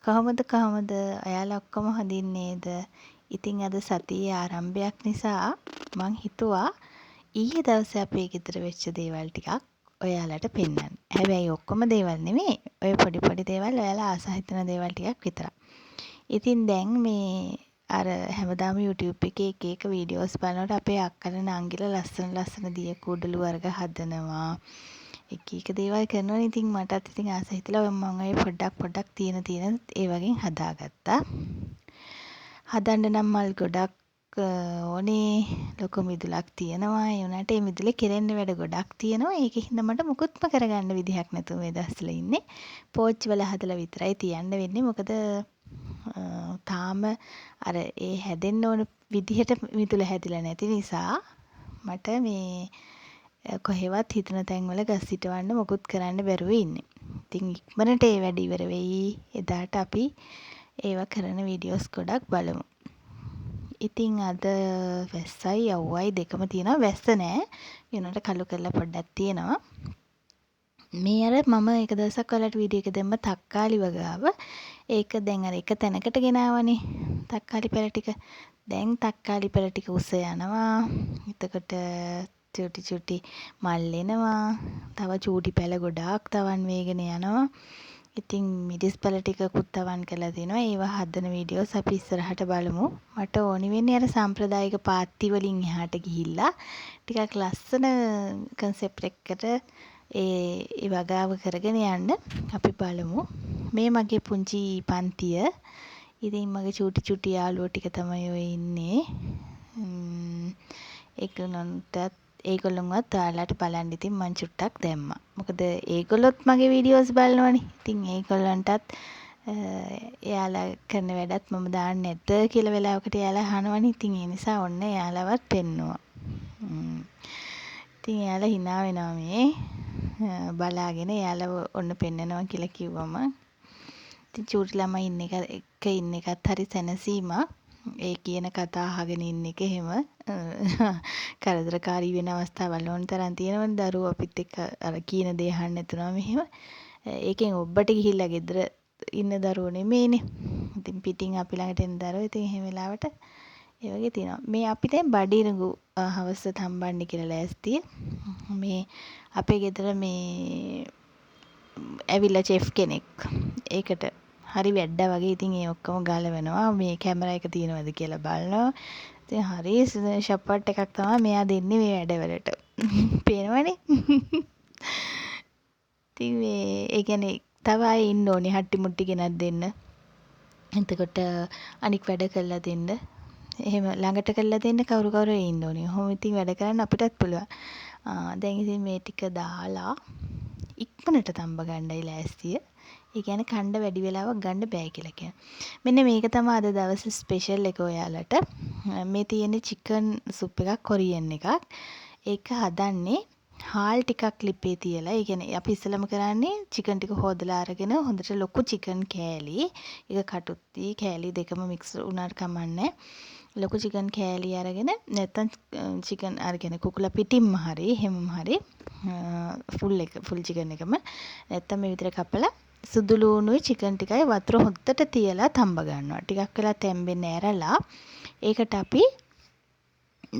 කොහොමද ඔයාලා ඔක්කොම හොඳින් නේද? ඉතින් අද සතියේ ආරම්භයක් නිසා මං හිතුවා ඊයේ දවසේ අපේ ගෙදර වෙච්ච දේවල් ටිකක් ඔයාලට පෙන්වන්න. හැබැයි ඔක්කොම දේවල් නෙමෙයි. ඔය පොඩි පොඩි දේවල් ඔයාලා ආස හිතන දේවල් ටිකක් විතරක්. ඉතින් දැන් මේ අර හැමදාම YouTube එකේ එක එක වීඩියෝස් බලනකොට අපේ අක්කලා නංගිලා ලස්සන දිය කුඩළු වර්ග හදනවා. එක දේවල් කරනවනේ. ඉතින් මටත් ඉතින් ආස හිතලා මම ඔය පොඩ්ඩක් තියෙන ඒ වගේ හදාගත්තා. හදන්න නම් මල් ගොඩක් ඕනේ. ලොකු මිදුලක් තියෙනවා. ඒ වුණාට ඒ මිදුලේ කෙරෙන්න වැඩ ගොඩක් තියෙනවා. ඒකෙන් හින්දා මට මුකුත්ම කරගන්න විදිහක් නැතුව මේ දවස්වල ඉන්නේ. පෝච්චි වල හදලා විතරයි තියන්න වෙන්නේ. මොකද තාම අර ඒ හැදෙන්න ඕන විදිහට මිදුල හැදිලා නැති නිසා මට මේ කොහෙවත් හිතන තැන්වල ගස් හිටවන්න මොකුත් කරන්න බැරුව ඉන්නේ. ඉතින් ඉක්මනට ඒ වැඩ ඉවර වෙයි. එදාට අපි ඒවා කරන වීඩියෝස් ගොඩක් බලමු. ඉතින් අද වැස්සයි යව්වයි දෙකම තියෙනවා. වැස්ස නෑ. ඊනොට කළු කරලා පොඩ්ඩක් තියෙනවා. මේ අර මම එක දවසක් ඔයාලට වීඩියෝ එක දැම්ම තක්කාලි වගාව. ඒක දැන් අර එක තැනකට ගෙනාවනේ. තක්කාලි පැල ටික. දැන් තක්කාලි පැල ටික උස යනවා. එතකොට චූටි මල් එනවා. තව චූටි පැල ගොඩාක් තවන් වේගෙන යනවා. ඉතින් මිරිස් පැල ටිකකුත් තවන් කරලා තිනවා. ඒවා හදන වීඩියෝස් අපි ඉස්සරහට බලමු. මට ඕනි වෙන්නේ අර සාම්ප්‍රදායික පාත්ති වලින් එහාට ගිහිල්ලා ටිකක් ලස්සන කන්සෙප්ට් එකකට ඒ වගාව කරගෙන යන්න අපි බලමු. මේ මගේ පුංචි පන්තිය. ඉතින් මගේ චූටි යාළුවෝ ටික තමයි ඔය ඉන්නේ. ඒගොල්ලොන්වත් ඔයාලට බලන්න ඉතින් මං චුට්ටක් දැම්මා. මොකද ඒගොල්ලොත් මගේ වීඩියෝස් බලනවනේ. ඉතින් ඒගොල්ලන්ටත් එයාලා කරන වැඩත් මම දාන්නේ නැද්ද කියලා වෙලාවකට එයාලා අහනවනේ. ඉතින් ඒ නිසා ඔන්න එයාලවත් පෙන්නුවා. ඉතින් එයාලා hina වෙනවා මේ බලාගෙන එයාලව ඔන්න පෙන්නනවා කියලා කිව්වම. ඉතින් චූටි ළමයි ඉන්න එකත් හරි සැනසීමක්. ඒ කියන කතා අහගෙන ඉන්න එක එහෙම කරදරකාරී වෙන අවස්ථාවල් ඕන තරම් තියෙනවනේ. දරුවෝ අපිත් එක්ක අර කියන දේ අහන්න නැතුනම එහෙම. ඒකෙන් ඔබට ගිහිල්ලා ගෙදර ඉන්න දරුවෝ නෙමෙයිනේ. ඉතින් පිටින් අපි ළඟට එන දරුවෝ. ඉතින් එහෙම වෙලාවට ඒ වගේ තියෙනවා. මේ අපි දැන් බඩිරඟු හවස තම්බන්න කියලා ලෑස්තිය. මේ අපේ ගෙදර මේ ඇවිල්ලා චෙෆ් කෙනෙක්. ඒකට හරි වැඩ වගේ. ඉතින් ඒ ඔක්කොම ගලවනවා. මේ කැමරා එක තියෙනවද කියලා බලනවා. ඉතින් හරි ෂප්පට් එකක් තමයි මෙයා දෙන්නේ මේ වැඩවලට. පේනවනේ. ඉතින් මේ ඒ කියන්නේ තව අය ඉන්න ඕනේ හට්ටි මුට්ටි ගෙනත් දෙන්න. එතකොට අනික් වැඩ කරලා දෙන්න. එහෙම ළඟට කරලා දෙන්න කවුරු ඉන්න ඕනේ. ඔහොම ඉතින් වැඩ කරන්න අපිටත් පුළුවන්. දැන් ඉතින් මේ ටික දාලා ඉක්මනට තම්බ ගන්නයි ලෑස්තිය. ඒ කියන්නේ කණ්ඩ වැඩි වෙලාවක් ගන්න බෑ කියලා කියනවා. මෙන්න මේක තමයි අද දවසේ ස්පෙෂල් එක ඔයාලට. මේ තියෙන්නේ චිකන් සුප් එකක් කොරියන් එකක්. ඒක හදන්නේ හාල් ටිකක් ලිපේ තියලා. ඒ කියන්නේ අපි ඉස්සෙල්ලාම කරන්නේ චිකන් ටික හොදලා අරගෙන හොඳට ලොකු චිකන් කෑලි. ඒක කටුත්ති කෑලි දෙකම මික්ස් වුණාට කමන්නේ. ලොකු චිකන් කෑලි අරගෙන නැත්තම් චිකන් අරගෙන කුකුලා පිටින්ම හරි හැමම හරි ෆුල් චිකන් එකම නැත්තම් මේ විතර කපලා සුදු ලුණුයි චිකන් ටිකයි වතුර හොද්දට තියලා තම්බ ගන්නවා. ටිකක් වෙලා තැම්බෙන්න ඇරලා ඒකට අපි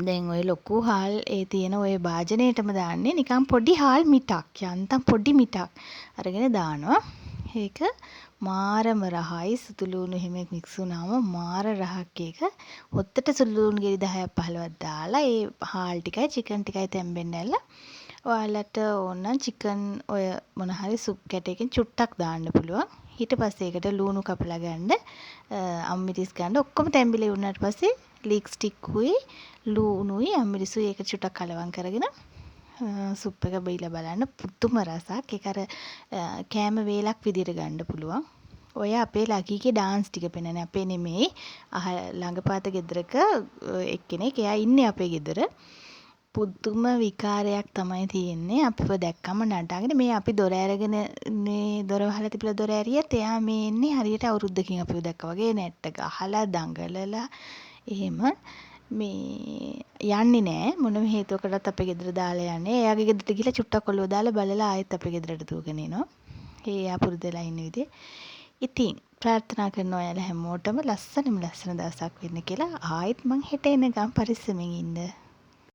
දැන් ඔය ලොකු හාල් ඒ තියෙන ඔය භාජනයටම දාන්නේ නිකන් පොඩි හාල් මිටක්. යන්තම් පොඩි මිටක් අරගෙන දානවා. ඒක මාරම රහයි. සුදු ලුණු එහෙම මික්ස් වුණාම මාර රහක් ඒක. හොද්දට සුදු ලුණු ගෙඩි 10ක් 15ක් දාලා ඒ හාල් ටිකයි චිකන් ටිකයි තැම්බෙන්න ඇරලා ඔයාලට ඕන නම් චිකන් ඔය මොන හරි සුප් කැටයකින් චුට්ටක් දාන්න පුළුවන්. ඊට පස්සේ ඒකට ලුණු කපලා ගන්න, අම්මිරිස් ගන්න. ඔක්කොම තැම්බිලා වුණාට පස්සේ ලීක් ස්ටික්කුයි ලුණුයි අම්මිරිසුයි ඒක චුට්ටක් කලවම් කරගෙන සුප් එක බීලා බලන්න. පුදුම රසක්. ඒක අර කෑම වේලක් විදියට ගන්න පුළුවන්. ඔය අපේ ලකීගේ ඩාන්ස් ටික පෙන්නන්නේ අපේ නෙමෙයි. ළඟපාත ගෙදරක එක්කෙනෙක්. එයා ඉන්නේ අපේ ගෙදර. පුදුම විකාරයක් තමයි තියෙන්නේ. අපිව දැක්කම නටාගෙන මේ අපි දොර ඇරගෙන මේ දොර වහලා තිබිලා දොර ඇරියත් එයා මේ එන්නේ හරියට අවුරුද්දකින් අපිව දැක්කා වගේ නැට්ට ගහලා දඟලලා එහෙම මේ යන්නේ නැහැ. මොනම හේතුවකටත් අපේ ගෙදර දාලා යන්නේ. එයාගේ ගෙදරට ගිහලා චුට්ටක් ඔලුව දාලා බලලා ආයෙත් අපේ ගෙදරට දුවගෙන එනවා. එයා පුරුදු වෙලා ඉන්න විදිහ. ඉතින් ප්‍රාර්ථනා කරනවා ඔයාලා හැමෝටම ලස්සනම ලස්සන දවසක් වෙන්න කියලා. ආයෙත් මං හෙට එනකම් පරිස්සමෙන් ඉන්න.